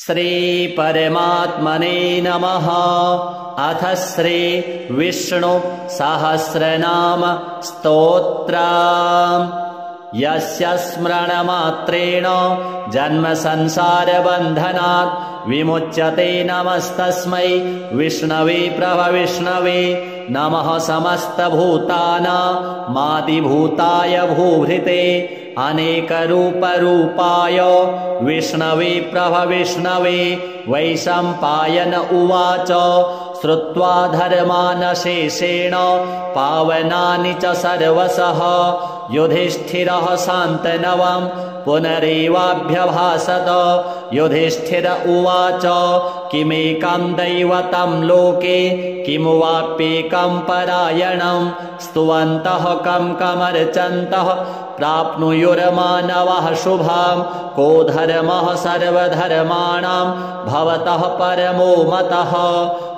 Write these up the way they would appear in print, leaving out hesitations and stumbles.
श्री परमात्मने नमः। अथ श्री विष्णु सहस्रनाम स्तोत्रम्। यस्य स्मरणमात्रेण जन्म संसार बन्धनात् विमुच्यते नमस्तस्मै विष्णवे प्रभविष्णवे। नमः समस्तभूतानामादिभूताय भूभृते अनेकरूपरूपाय विष्णवे प्रभविष्णवे। वैशम्पायन उवाच श्रुत्वा धर्मानशेषेण पावनानि च सर्वशः युधिष्ठिरः शान्तनवं पुनरेवाभ्यभाषत। युधिष्ठिर उवाच किमेकं दैवतं लोके किमु वाप्येकं परायणं स्तुवन्तः कं कमर्चन्तः प्राप्नुयुर्मानवः शुभं। को धर्मः सर्वधर्माणां भवतः परमो मतः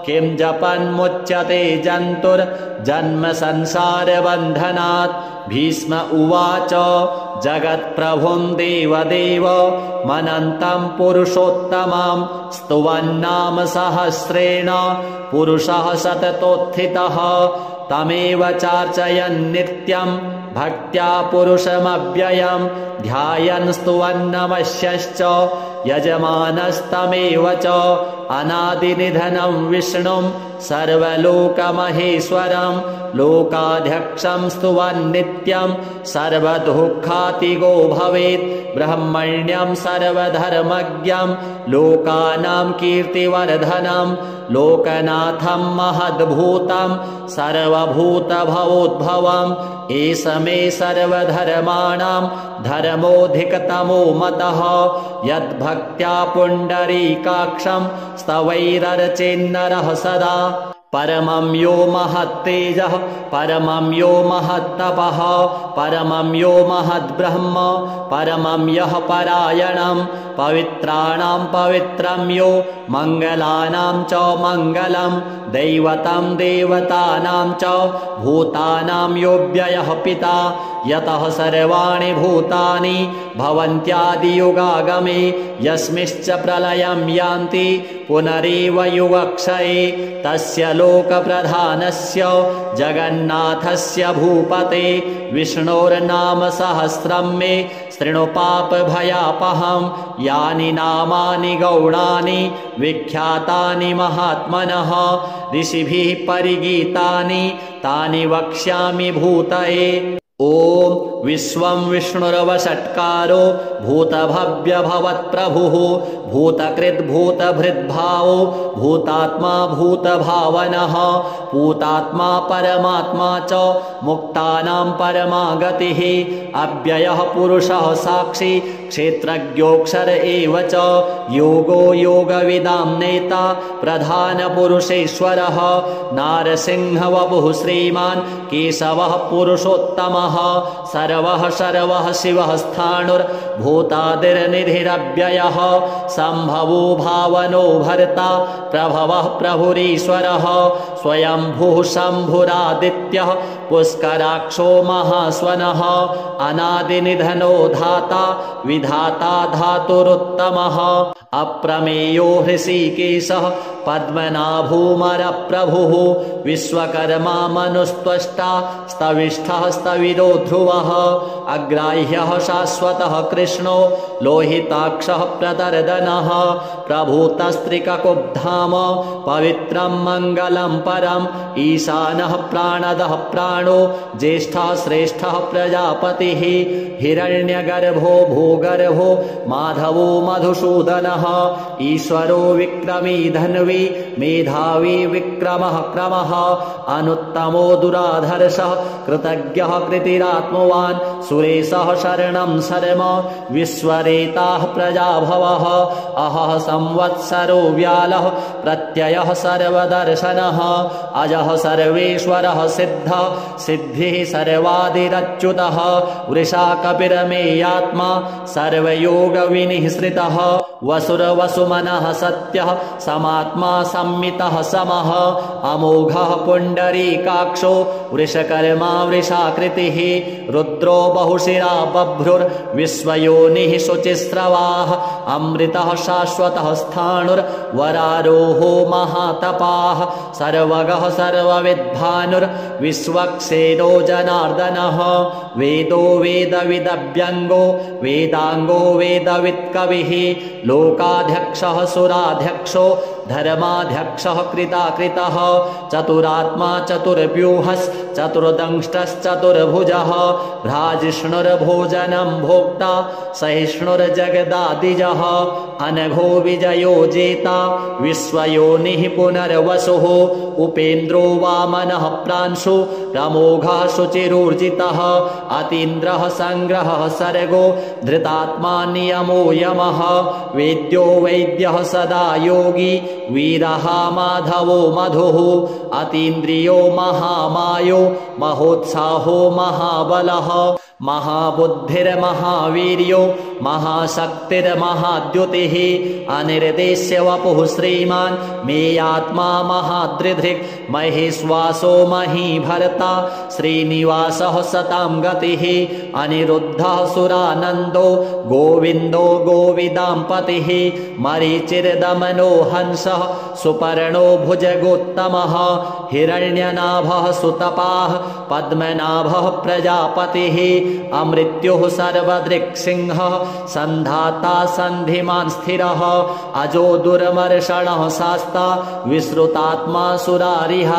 किं जपन्मुच्यते जन्तुर्जन्म संसारबन्धनात्। भीष्म उवाच जगत्प्रभुं देवदेव मनन्तं पुरुषोत्तमं स्तुवन्नाम सहस्रेण पुरुषः सततोत्थितः। तमेव चार्चयन् नित्यं भक्त्या पुरुषमव्ययं ध्यायन् स्तुवन्नमस्यश्च यजमानस्तमेव च। अनादिनिधनं विष्णुं सर्वलोकमहेश्वरं लोकाध्यक्षं स्तुवन्नित्यं सर्वदुःखातिगो भवेत्। ब्रह्मण्यं सर्वधर्मज्ञं लोकानां कीर्तिवर्धनं लोकनाथं महद्भूतं सर्वभूतभवोद्भवम्। एष मे सर्वधर्माणां धर्मोऽधिकतमो मतः यद्भक्त्या पुण्डरीकाक्षं स्तवैरर्चेन्नरः सदा। परमं यो महत्तेजः परमं यो महत्तपः परमं यो महद्ब्रह्म परमं यः परायणं पवित्राणां पवित्रं यो मङ्गलानां च मङ्गलं दैवतं देवतानां च भूतानां यो व्ययः पिता। यतः सर्वाणि भूतानि भवन्त्यादियुगागमे यस्मिश्च प्रलयं यान्ति पुनरेव युगक्षये तस्य लोकप्रधानस्य जगन्नाथस्य भूपते विष्णोर्नाम सहस्रं मे शृणु पापभयापहं। यानि नामानि गौणानि विख्यातानि महात्मनः ऋषिभिः परिगीतानि तानि वक्ष्यामि भूतये। ॐ विश्वं विष्णुरवषट्कारो भूतभव्यभवत्प्रभुः भूतकृद्भूतभृद्भावो भूतात्मा भूतभावनः भूतात्मा परमात्मा च मुक्तानां परमागतिः। अव्ययः पुरुषः साक्षी क्षेत्रज्ञोऽक्षर एव च योगो योगविदां नेता प्रधानपुरुषेश्वरः नारसिंहवपुः श्रीमान् केशवः पुरुषोत्तमः सर्वः शर्वः शिवः स्थाणुर्भूतादिर्निधिरव्ययः सम्भवो भावनो भर्ता प्रभवः प्रभुरीश्वरः स्वयंभुः शम्भुरादित्यः पुष्कराक्षो महास्वनः अनादिनिधनो धाता विधाता धातुरुत्तमः अप्रमेयो हृषीकेशः पद्मनाभोऽमरप्रभुः विश्वकर्मा मनुस्त्वष्टा स्तविष्ठः स्तविरो ध्रुवः अग्राह्यः शाश्वतः कृष्णो लोहिताक्षः प्रतर्दनः प्रभूतस्त्रिककुब्धाम पवित्रं मङ्गलं परम् ईशानः प्राणदः प्राणो ज्येष्ठः श्रेष्ठः प्रजापतिः हिरण्यगर्भो भूगर्भो माधवो मधुसूदनः ईश्वरो विक्रमी धन्वी मेधावी विक्रमः क्रमः अनुत्तमो दुराधर्षः कृतज्ञः कृतिरात्मवान् सुरेशः शरणं शर्म विश्वरेताः प्रजाभवः अहः संवत्सरो व्यालः प्रत्ययः सर्वदर्शनः अजः सर्वेश्वरः सिद्धः सिद्धिः सर्वादिरच्युतः वृषा कपिरमेयात्मा सर्वयोगविनिःसृतः वसु वसुरवसुमनः सत्यः समात्मा संमितः समः अमोघः पुण्डरीकाक्षो वृषकर्मा वृषाकृतिः रुद्रो बहुशिरा बभ्रुर्विश्वयोनिः शुचिस्रवाः अमृतः शाश्वतः स्थाणुर्वरारोहो महातपाः सर्वगः सर्वविद्भानुर्विश्वक्सेनो जनार्दनः वेदो वेदविदव्यङ्गो वेदाङ्गो वेदवित्कविः लोकाध्यक्षः सुराध्यक्षो धर्माध्यक्षः कृताकृतः चतुरात्मा चतुर्व्यूहश्चतुर्दंष्टश्चतुर्भुजः भ्राजिष्णुर्भोजनं भोक्ता सहिष्णुर्जगदादिजः अनघो विजयो जेता विश्वयोनिः पुनर्वसुः उपेन्द्रो वामनः प्रांशु प्रमोघः शुचिरूर्जितः अतीन्द्रः संग्रहः सर्गो धृतात्मा नियमो यमः वेद्यो वैद्यः सदा योगी वीरः माधवो मधुः अतीन्द्रियो महामायो महोत्साहो महाबलः महाबुद्धिर्महावीर्यो महाशक्तिर्महाद्युतिः अनिर्देश्य वपुः श्रीमान् मेयात्मा महादृधृक् महेश्वासो महीभर्ता श्रीनिवासः सतां गतिः अनिरुद्धः सुरानन्दो गोविन्दो गोविदाम्पतिः मरीचिर्दमनो हंसः सुपर्णो भुजगोत्तमः हिरण्यनाभः सुतपाः पद्मनाभः प्रजापतिः अमृत्युः सर्वदृक्सिंहः सन्धाता सन्धिमान् स्थिरः अजो दुर्मर्षणः शास्ता विश्रुतात्मा सुरारिः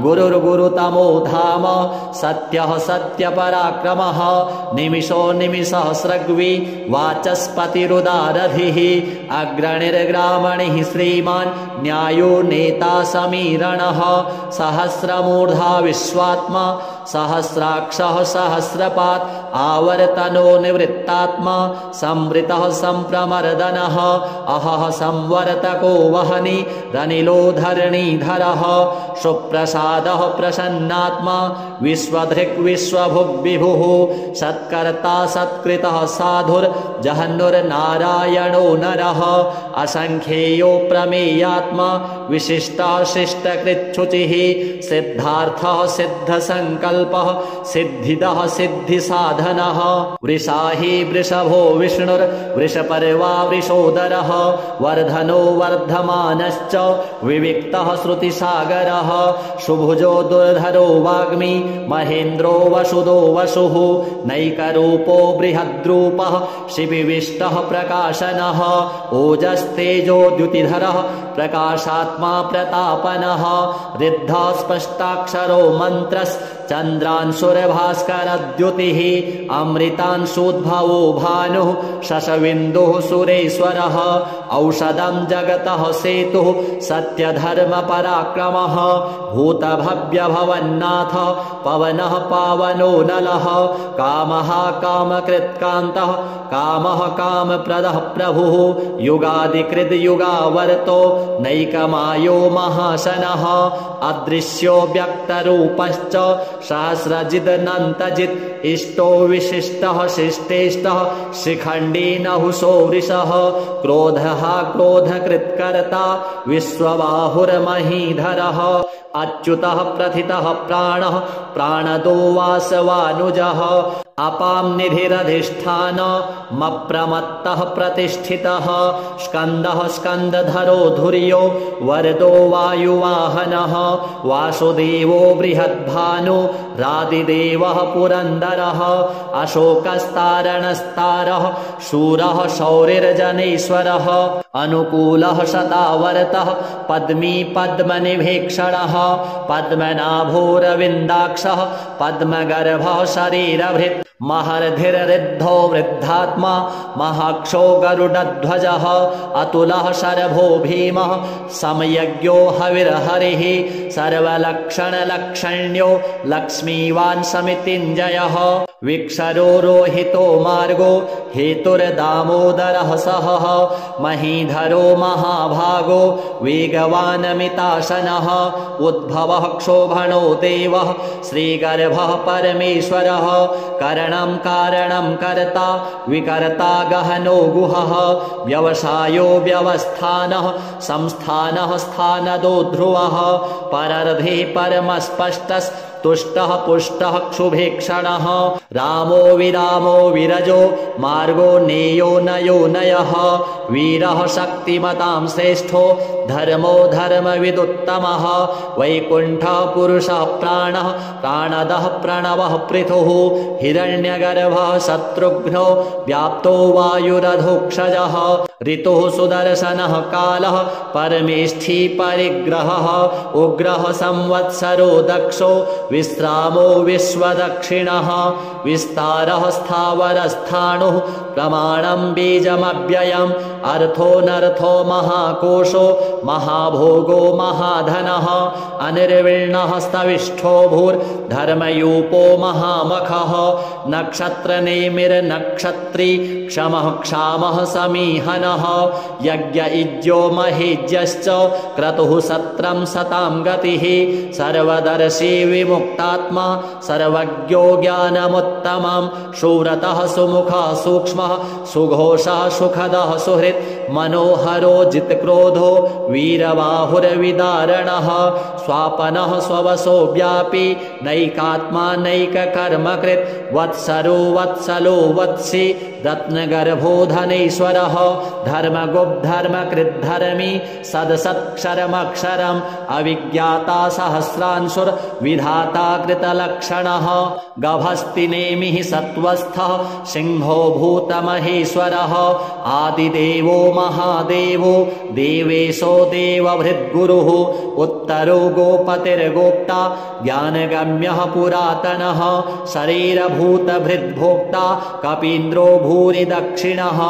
गुरुर्गुरुतमो धाम सत्यः सत्यपराक्रमः निमिषो निमिषः स्रग्वी वाचस्पतिरुदारधिः अग्रणिर्ग्रामणिः श्रीमान् न्यायो नेता समीरणः सहस्रमूर्धा विश्वात्मा सहस्राक्षः सहस्रपात् आवर्तनो निवृत्तात्मा संवृतः संप्रमर्दनः अहः संवर्तको वहनि रनिलो धरणीधरः सुप्रसादः प्रसन्नात्मा विश्वधृक् विश्वभुग्विभुः सत्कर्ता सत्कृतः साधुर्जहन्नुर्नारायणो नरः असंख्येयो प्रमेयात्मा विशिष्टः शिष्टकृच्छुचिः सिद्धार्थः सिद्धसङ्कल्पः सिद्धिदः सिद्धिसाधनः वृषाही वृषभो विष्णुर्वृषपर्वा वृषोदरः वर्धनो वर्धमानश्च विविक्तः श्रुतिसागरः सुभुजो दुर्धरो वाग्मी महेन्द्रो वसुदो वसुः नैकरूपो बृहद्रूपः शिविविष्टः प्रकाशनः ओजस्तेजो द्युतिधरः प्रकाशात्मा प्रतापनः रिद्धः स्पष्टाक्षरो मन्त्रश्चन्द्रांशुर्भास्करद्युतिः अमृतांशोद्भवो भानुः शशविन्दुः सुरेश्वरः औषधं जगतः सेतुः सत्यधर्मपराक्रमः भूतभव्यभवन्नाथ पवनः पावनो नलः कामः कामकृत्कान्तः कामः कामप्रदः प्रभुः युगादिकृद् युगावर्तो नैकमायो महाशनः अदृश्यो व्यक्तरूपश्च सहस्रजिदनन्तजित् इष्टो विशिष्टः शिष्टेष्टः शिखण्डी नहुषो वृषः क्रोधः क्रोधकृत्कर्ता विश्वबाहुर्महीधरः अच्युतः प्रथितः प्राणः प्राणदो वासवानुजः अपां निधिरधिष्ठानमप्रमत्तः प्रतिष्ठितः स्कन्दः स्कन्दधरो धुर्यो वरदो वायुवाहनः वासुदेवो बृहद्भानु रादिदेवः पुरन्दरः अशोकस्तारणस्तारः शूरः शौरिर्जनेश्वरः अनुकूलः शतावर्तः पद्मी पद्मनिभीक्षणः पद्मनाभोरविन्दाक्षः पद्मगर्भः शरीरभृत् महर्धिर्ऋद्धो वृद्धात्मा महाक्षो गरुडध्वजः अतुलः शरभो भीमः समयज्ञो हविर्हरिः सर्वलक्षणलक्षण्यो लक्ष्मीवान् समितिञ्जयः विक्षरो रोहितो मार्गो हेतुर्दामोदरः सहः मही फणिधरो महाभागो वेगवानमिताशनः उद्भवः क्षोभणो देवः श्रीगर्भः परमेश्वरः करणं कारणं कर्ता विकर्ता गहनो गुहः व्यवसायो व्यवस्थानः संस्थानः स्थानदो ध्रुवः परर्धे परमस्पष्टस् तुष्टः पुष्टः क्षुभेक्षणः रामो विरामो विरजो मार्गो नेयो नयो नयः वीरः शक्तिमतां श्रेष्ठो धर्मो धर्मविदुत्तमः वैकुण्ठः पुरुषः प्राणः प्राणदः प्रणवः पृथुः हिरण्यगर्भः शत्रुघ्नो व्याप्तो वायुरधोक्षजः ऋतुः सुदर्शनः कालः परमेष्ठी परिग्रहः उग्रः संवत्सरो दक्षो विश्रामो विश्वदक्षिणः विस्तारः स्थावरस्थाणुः प्रमाणं बीजमव्ययम् अर्थोऽनर्थो महाकोशो महाभोगो महाधनः अनिर्विण्णः स्तविष्ठो भूर्धर्मयूपो महामखः नक्षत्रनेमिर्नक्षत्री क्षमः क्षामः समीहनः यज्ञ इज्यो महेज्यश्च क्रतुः सत्रं सतां गतिः सर्वदर्शी विमुक्तात्मा सर्वज्ञो ज्ञानमुत्तमं शूरतः सुमुखः सूक्ष्मः सुघोषः सुखदः सुहृत् मनोहरो जितक्रोधो वीरबाहुर्विदारणः स्वापनः स्ववसो व्यापी नैकात्मा नैककर्मकृत् वत्सरो वत्सलो वत्सी रत्नगर्भो धनेश्वरः धर्मगुप्धर्मकृद्धर्मी सदसत्क्षरमक्षरम् अविज्ञाता सहस्रांशुर्विधाता कृतलक्षणः गभस्तिनेमिः सत्त्वस्थः सिंहो भूतमहेश्वरः आदिदेवो महादेवो देवेशो देवभृद्गुरुः उत्तरो गोपतिर्गोप्ता ज्ञानगम्यः पुरातनः शरीरभूतभृद्भोक्ता कपीन्द्रो भूरि दक्षिणः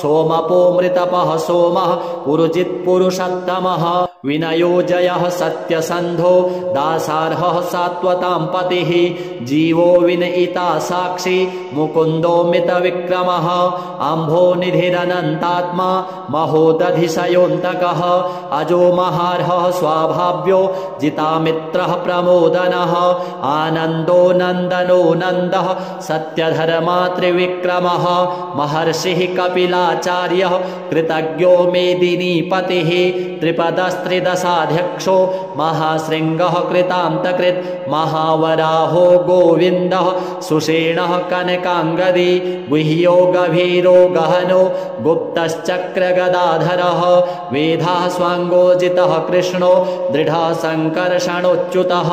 सोमपो मृतपः सोमः पुरुजित्पुरुषोत्तमः विनयो जयः सत्यसन्धो दासार्हः सात्वतां पतिः जीवो विनयिता साक्षी मुकुन्दो मितविक्रमः अम्भोनिधिरनन्तात्मा महोदधिशयोऽन्तकः अजो महार्हः स्वाभाव्यो जितामित्रः प्रमोदनः आनन्दो नन्दनो नन्दः सत्यधर्मा त्रिविक्रमः महर्षिः कपिलाचार्यः कृतज्ञो मेदिनीपतिः त्रिपदस्त्रिदशाध्यक्षो महाशृङ्गः कृतान्तकृत् महावराहो गोविन्दः सुषेणः कनकाङ्गदी गुह्यो गभीरो गहनो गुप्तश्चक्रगदाधरः वेधः स्वाङ्गोजितः कृष्णो दृढः सङ्कर्षणोच्युतः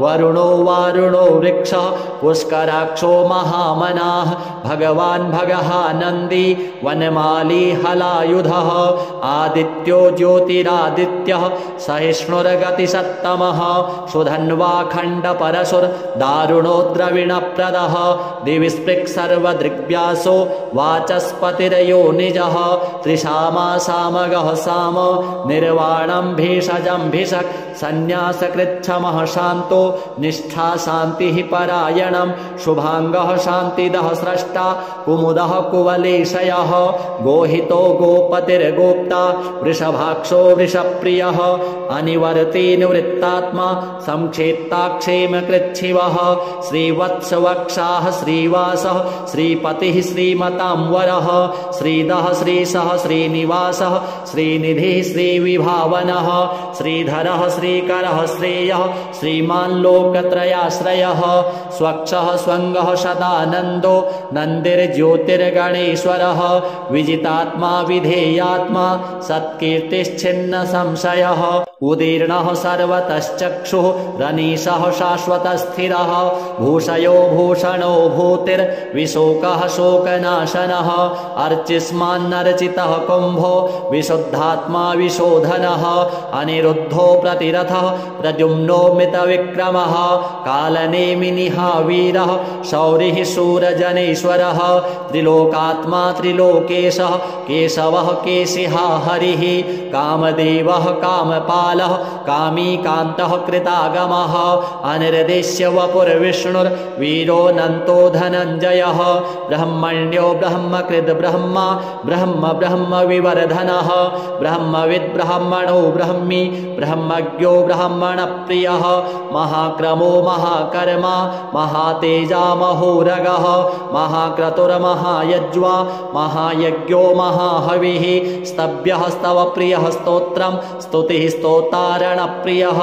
वरुणो वारुणो वृक्षः पुष्कराक्षो महामनाः भगवान् भगः नन्दी वनमाली हलायुधः आदित्यो ज्योतिरादित्यः सहिष्णुर्गतिसत्तमः सुधन्वाखण्डपरशुर्दारुणो द्रविणप्रदः दिविस्पृक् सर्वदृग्व्यासो वाचस्पतिरयो निजः त्रिशामा सामगः साम निर्वाणं भेषजं भिषक् सन्न्यासकृच्छमः शान्तो निष्ठा शान्तिः परायणं शुभाङ्गः शान्तिदः स्रष्टा कुमुदः कुवलेशयः गोहितो गोपतिर्गोप्ता वृषभाक्षो वृषप्रियः अनिवर्ती निवृत्तात्मा संक्षेत्ताक्षेमकृच्छिवः श्रीवत्सवक्षाः श्रीवासः श्रीपतिः श्रीमतां वरः श्रीदः श्रीशः श्रीनिवासः श्रीनिधिः श्रीविभावनः श्रीधरः श्रीकरः श्रेयः श्रीमान् लोकत्रयाश्रयः स्वक्षः स्वङ्गः सदानन्दो नन्दिर्ज्योतिर्गणेश्वरः विजितात्मा विधेयात्मा सत्कीर्तिश्छिन्न संशयः उदीर्णः सर्वतश्चक्षुः रनीशः शाश्वतस्थिरः भूषयो भूषणो भूतिर्विशोकः शोकनाशनः अर्चिस्मान्नर्चितः कुम्भो विशुद्धात्मा विशोधनः अनिरुद्धो प्रतिरथः प्रद्युम्नो मितविक्रमः कालनेमिनिः वीरः शौरिः शूरजनेश्वरः त्रिलोकात्मा त्रिलोकेशः केशवः केशिहा हरिः कामदेवः कामपालः कामीकान्तः कृतागमः अनिर्देश्य वपुर्विष्णुर्वीरोऽनन्तो धनञ्जयः ब्रह्मण्यो ब्रह्मकृद् ब्रह्मा ब्रह्म ब्रह्म ब्रह्मविवर्धनः ब्रह्मविद् ब्रह्मणो ब्रह्मी ब्रह्मज्ञो ब्रह्मणप्रियः महाक्रमो महाकर्मा महातेजा महोरगः महाक्रतुर्महायज्वा महायज्ञो महाहविः स्तभ्यः स्तवप्रियः स्तोत्रं स्तुतिः स्तोतारणप्रियः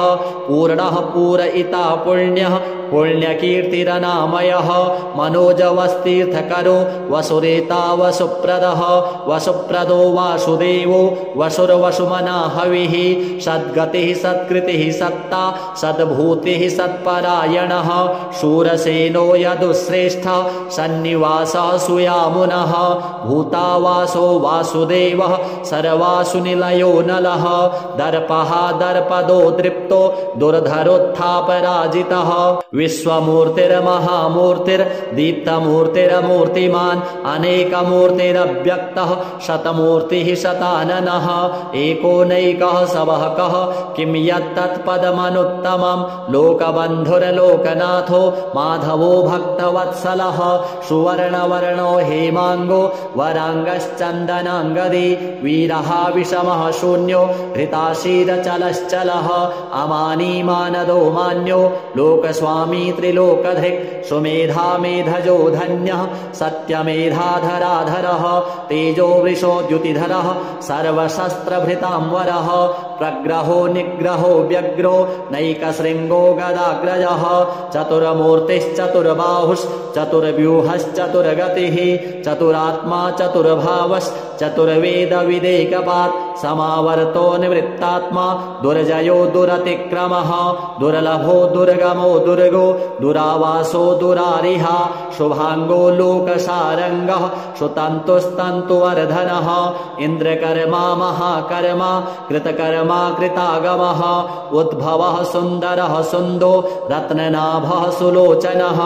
पूर्णः पूरयिता पुण्यः पुण्यकीर्तिरनामयः मनोजवस्तीर्थकरो वसुरेता वसुप्रदः वसुप्रदो वासुदेवो वसुर्वसुमना हविः सद्गतिः सत्कृतिः सत्ता सद्भूतिः सत्परायणः शूरसेनो यदुश्रेष्ठः सन्निवासः सुयामुनः भूतावासो वासुदेवः सर्वासु निलयो नलः दर्पः दर्पदो दृप्तो दुर्धरोत्थापराजितः विश्वमूर्तिर्महामूर्तिर्दीप्तमूर्तिरमूर्तिमान् अनेकमूर्तिरव्यक्तः शतमूर्तिः शताननः एको नैकः सवहकः किं यत्तत्पदमनुत्तमं लोकबन्धुर्लोकनाथो माधवो भक्तवत्सलः सुवर्णवर्णो हेमाङ्गो वराङ्गश्चन्दनाङ्गदी वीरः विषमः शून्यो हृताशीरचलश्चलः अमानी मानदो मान्यो लोकस्वामी त्रिलोकधृक् सुमेधा मेधजो धन्यः सत्यमेधाधराधरः तेजो वृषोद्युतिधरः सर्वशस्त्रभृतांवरः प्रग्रहो निग्रहो व्यग्रो नैकशृङ्गो गदाग्रजः चतुर्मूर्तिश्चतुर्बाहुश्चतुर्व्यूहश्चतुर्गतिः चतुरात्मा चतुर्भावश्चतुर्वेदविदेकपात् समावर्तो निवृत्तात्मा दुर्जयो दुरतिक्रमः दुर्लभो दुर्गमो दुर्गो दुरावासो दुरारिः शुभाङ्गो लोकसारङ्गः सुतन्तुस्तन्तुवर्धनः इन्द्रकर्मा महाकर्मा कृतकर्मा कृतागमः उद्भवः सुन्दरः सुन्दो रत्ननाभः सुलोचनः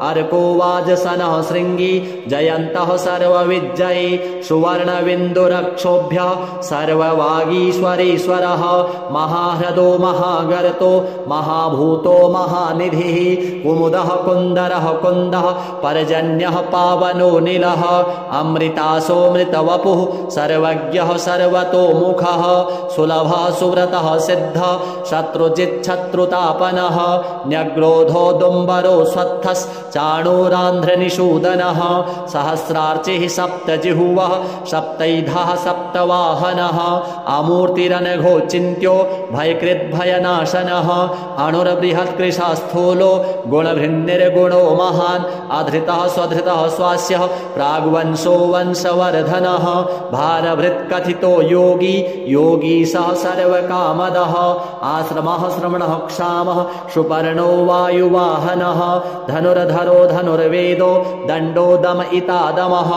अर्को वाजसनः शृङ्गी जयन्तः सर्वविजयी सुवर्णबिन्दुरक्षोभ्यः सर्ववागीश्वरेश्वरः महाह्रदो महागर्तो महाभूतो महानिधिः कुमुदः कुन्दरः कुन्दः पर्जन्यः पावनो नीलः अमृतासोऽमृतवपुः सर्वज्ञः सर्वतोमुखः सुलभः सुव्रतः सिद्धः शत्रुजिच्छत्रुतापनः न्यग्रोधो दुम्बरो स्वत्थश्चाणूरान्ध्रनिषूदनः सहस्रार्चिः सप्तजिह्वः सप्तैधः सप्तवाहनः अमूर्तिरनघो चिन्त्यो भयकृद्भयनाशनः अणुर्बृहत्कृशस्थूलो गुणभृन्निर्गुणो महान् अधृतः स्वधृतः स्वास्यः प्राग्वंशो वंशवर्धनः भारभृत्कथितो योगी योगी सः सर्वकामदः आश्रमः श्रमणः क्षामः सुपर्णो वायुवाहनः धनुर्धरो धनुर्वेदो दण्डो दमयिता दमः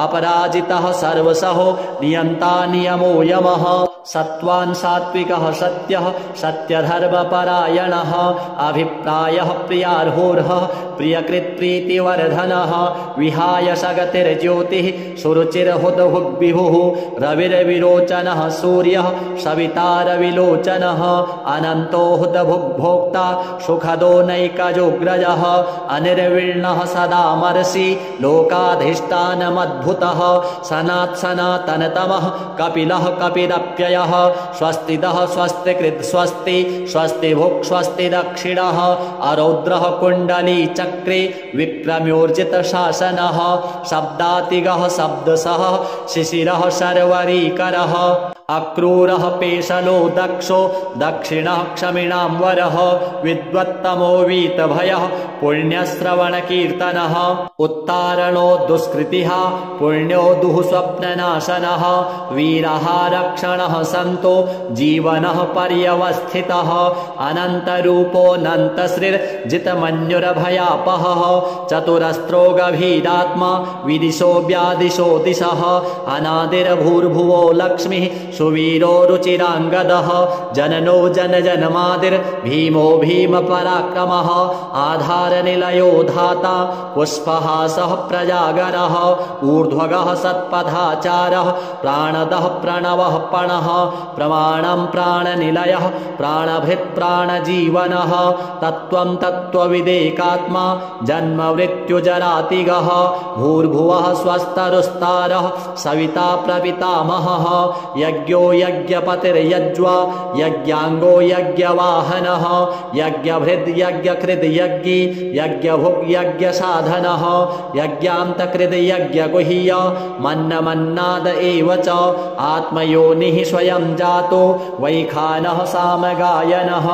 अपराजितः सर्वसहो नियन्ता नियमो यमः सत्त्वान् सात्विकः सत्यः सत्यधर्मपरायणः अभिप्रायः प्रियार्होर्हः प्रियकृत्प्रीतिवर्धनः विहाय सगतिर्ज्योतिः सुरुचिर्हुतहुग्विभुः रविर्विरोचनः सूर्यः सवितारविलोचनः अनन्तो हुतभुग्भोक्ता सुखदो नैकजोग्रजः अनिर्विण्णः सदामर्षि लोकाधिष्ठानमद्भुतः सनात्सनातनतमः कपिलः कपिरप्ययः स्वस्तिदः स्वस्तिकृत् स्वस्ति स्वस्ति भुक् स्वस्ति दक्षिणः अरौद्रः कुण्डली चक्रे विक्रम्योर्जितशासनः शब्दातिगः शब्दसः शिशिरः शर्वरीकरः अक्रूरः पेशलो दक्षो दक्षिणः क्षमिणां वरः विद्वत्तमो वीतभयः पुण्यश्रवणकीर्तनः उत्तारणो दुष्कृतिः पुण्यो दुःस्वप्ननाशनः वीरः रक्षणः सन्तो जीवनः पर्यवस्थितः अनन्तरूपोऽनन्तश्रीर्जितमन्युरभयापहः चतुरस्त्रो गभीरात्मा विदिशो व्यादिशो दिशः अनादिर्भूर्भुवो लक्ष्मीः सुवीरो रुचिरां पुत्राङ्गदः जननो जनजन्मादिर्भीमो भीमपराक्रमः आधारनिलयो धाता पुष्पहासः प्रजागरः ऊर्ध्वगः सत्पथाचारः प्राणदः प्रणवः पणः प्रमाणं प्राणनिलयः प्राणभृत् प्राणजीवनः तत्त्वं तत्त्वविदेकात्मा जन्ममृत्युजरातिगः भूर्भुवः स्वस्तरुस्तारः सविता प्रपितामहः यज्ञो यज्ञपतिर्यज्वा यज्ञाङ्गो यज्ञवाहनः यज्ञभृद् यज्ञकृद् यज्ञी यज्ञभुग् यज्ञसाधनः यज्ञान्तकृद् यज्ञगुह्य मन्नमन्नाद एव च आत्मयोनिः स्वयं जातो वैखानः सामगायनः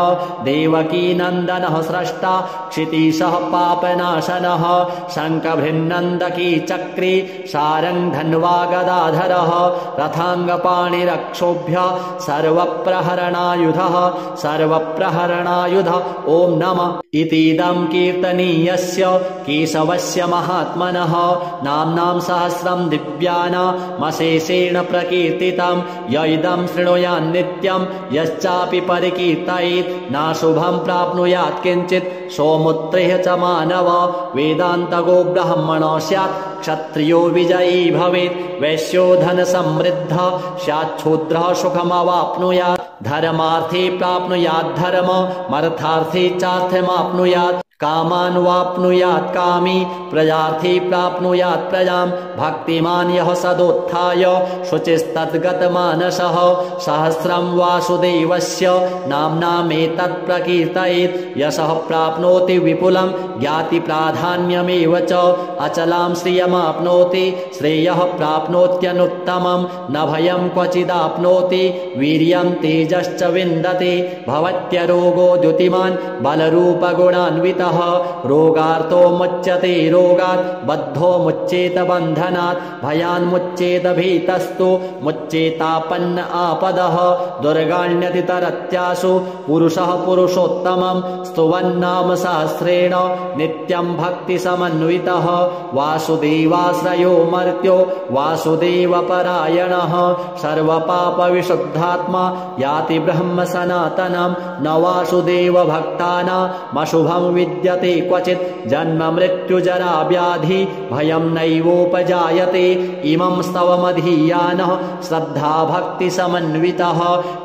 देवकीनन्दनः स्रष्टा क्षितीशः पापनाशनः शङ्खभृन्नन्दकी चक्री शारङ्गधन्वा गदाधरः रथाङ्गपाणिरक्षोभ्य सर्वप्रहरणायुधः सर्वप्रहरणायुध ॐ नमः इतीदं कीर्तनीयस्य केशवस्य महात्मनः नाम्नां सहस्रं दिव्यानामशेषेण प्रकीर्तितं य इदं शृणुयान्नित्यं यश्चापि परिकीर्तयेत् नाशुभं प्राप्नुयात् किञ्चित् सौमुत्रिः च मानव वेदान्तगो ब्राह्मणो स्यात् क्षत्रियो विजयी भवेत् वैश्यो धनसमृद्धः स्याच्छूद्रः सुखमवाप्नुयात् धर्मार्थी प्राप्नुयात् धर्ममर्थार्थी चार्थमाप्नुयात् कामान् वाप्नुयात् कामी प्रजार्थी प्राप्नुयात् प्रजां भक्तिमान् यः सदोत्थाय शुचिस्तद्गतमानसः सहस्रं वासुदेवस्य नाम्नामेतत् प्रकीर्तयेत् यशः प्राप्नोति विपुलं ज्ञातिप्राधान्यमेव च अचलां श्रियमाप्नोति श्रेयः प्राप्नोत्यनुत्तमं न भयं क्वचिदाप्नोति वीर्यं तेजश्च विन्दति भवत्यरोगो द्युतिमान् बलरूपगुणान्वितः रोगार्तो मुच्यते रोगात् बद्धो मुच्येत बन्धनात् भयान्मुच्येत भीतस्तु मुच्येतापन्न आपदः दुर्गाण्यतितरत्यासु पुरुषः पुरुषोत्तमं स्तुवन्नाम सहस्रेण नित्यं भक्तिसमन्वितः वासुदेवाश्रयो मर्त्यो वासुदेवपरायणः सर्वपापविशुद्धात्मा याति ब्रह्म सनातनं न वासुदेव भक्तानामशुभं विद्यते क्वचित् जन्म मृत्युजरा व्याधि भयं नैवोपजायते इमं स्तवमधीयानः श्रद्धा भक्ति समन्वितः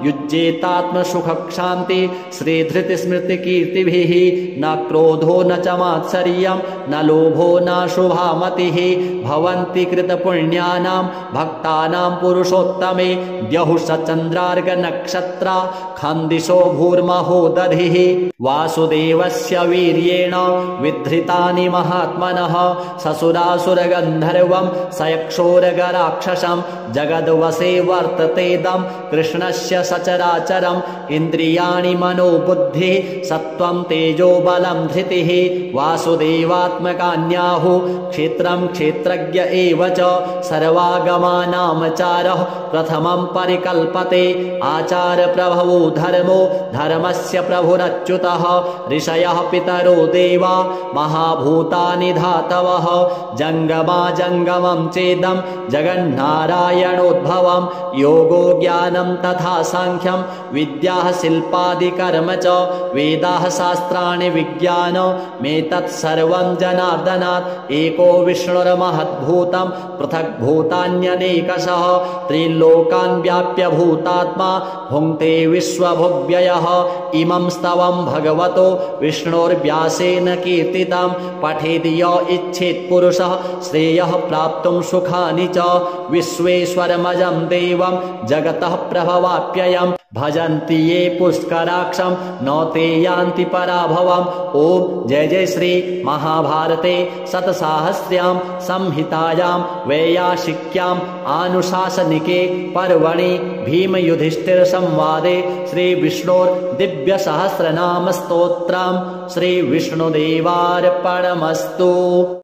युज्येतात्मसुखक्षान्ति श्रीधृतिस्मृतिकीर्तिभिः न क्रोधो न च मात्सर्यं न लोभो न शुभामतिः भवन्ति कृतपुण्यानां भक्तानां पुरुषोत्तमे द्यहुः चन्द्रार्गनक्षत्रा खन्दिशो भूर्महो दधिः वासुदेवस्य वीर्येण विधृतानि महात्मनः ससुरासुरगन्धर्वं सयक्षोरगराक्षसं जगद्वसे वर्ततेदं कृष्णस्य सचराचरम् इन्द्रियाणि मनोबुद्धिः सत्त्वं तेजो बलं धृतिः वासुदेवात्मकान्याहुः क्षेत्रं क्षेत्रज्ञ एव च सर्वागमानामचारः प्रथमं परिकल्पते आचारप्रभवो धर्मो धर्मस्य प्रभुरच्युतः ऋषयः पितरो देवा महाभूतानि धातवः जङ्गमा जङ्गमं चेदं जगन्नारायणोद्भवं योगो ज्ञानं तथा साङ्ख्यं विद्याः शिल्पादिकर्म च वेदाः शास्त्राणि विज्ञानमेतत् सर्वं जनार्दनात् एको विष्णुर्महद्भूतं पृथग्भूतान्यनेकशः त्रिलोकान् व्याप्य भूतात्मा भुङ्क्ते विश्वभुव्ययः इमं स्तवं भगवतो विष्णोर्व्यासेन कीर्तितं पठेद् य इच्छेत् पुरुषः श्रेयः प्राप्तुं सुखानि च विश्वेश्वरमजं देवं जगतः प्रभवाप्ययं भजन्ति ये पुष्कराक्षं न ते यान्ति पराभवम् ॐ जय जय श्री महाभारते शतसाहस्र्यां संहितायां वैयासिक्याम् आनुशासनिके पर्वणि भीमयुधिष्ठिरसंवादे श्रीविष्णोर्दिव्यसहस्रनामस्तोत्रं श्रीविष्णुदेवार्पणमस्तु।